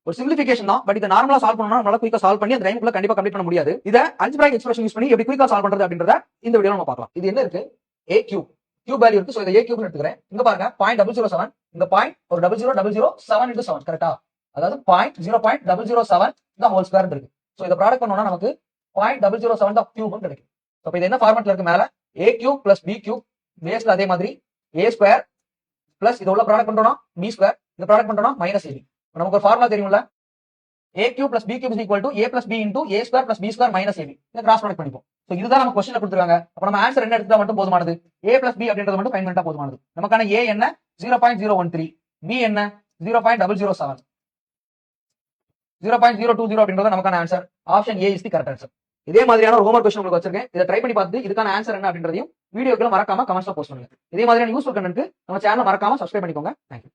ஒரு சிம்பிளிஃபிகேஷன் தான். பட் இதை நார்மலா சால்வ் பண்ணனும்னா நம்மளால குயிக்கா சால்வ் பண்ணி அந்த டைம்க்குள்ள கண்டிப்பா கம்ப்ளீட் பண்ண முடியாது. இதை அல்ஜிப்ராய்க் எக்ஸ்பிரஷன் யூஸ் பண்ணி எப்படி குயிக்கா சால்வ் பண்றது அப்படின்றத இந்த வீடியோல நம்ம பார்க்கலாம். இது என்ன இருக்கு? a கியூப் கியூப் வேல்யூ இருக்கு. சோ இதை a கியூப் எடுத்துக்கிறேன். இங்க பாருங்க 0.007. இந்த பாயிண்ட் ஒரு 0.007 into 7 கரெக்ட்டா? அதாவது 0.007 தான் ஹோல் ஸ்கொயர் இருக்கு. சோ இத ப்ராடக்ட் பண்ணோம்னா நமக்கு 0.007 தான் கியூப் கிடைக்கும். சோ இப்போ இது என்ன ஃபார்மட்ல இருக்கு? மேல a cube plus b cube, பேஸ்ல அதே மாதிரி a ஸ்கொயர் பிளஸ் இது உள்ள ப்ராடக்ட் பண்றோம்னா b ஸ்கொயர், இந்த ப்ராடக்ட் பண்றோம்னா மைனஸ் ab. நமக்கு ஒரு ஃபார்முலா தெரியும்ல, a cube plus b cube is equal to a plus b into a square plus b square minus ab. இதை கிராஸ் ப்ராடக்ட் பண்ணிப்போம். சோ இதுதான் நம்ம क्वेश्चनல கொடுத்திருக்காங்க. அப்ப நம்ம ஆன்சர் என்ன எடுத்தா மட்டும் போதுமானது? a பிளஸ் b அப்படின்றது மட்டும் ஃபைண்ட் பண்ணிட்டா போதுமானது. நமக்கான a என்ன? 0.013, b என்ன? 0.007, 0.020 அப்படின்றது நமக்கான answer. Option a is the correct answer. இதே மாதிரியான ஒரு ஹோம்வொர்க் क्वेश्चन உங்களுக்கு வச்சிருக்கேன். இதை ட்ரை பண்ணி பார்த்து இதுக்கான ஆன்சர் என்ன அப்படின்றதையும் வீடியோக்குள்ள மறக்காம கமெண்ட்ஸ்ல போஸ்ட் பண்ணுங்க. இதே மாதிரியான யூஸ்ஃபுல் கண்டென்ட் நம்ம சேனலை மறக்காம சப்ஸ்கிரைப் பண்ணிக்கோங்க. தேங்க்யூ.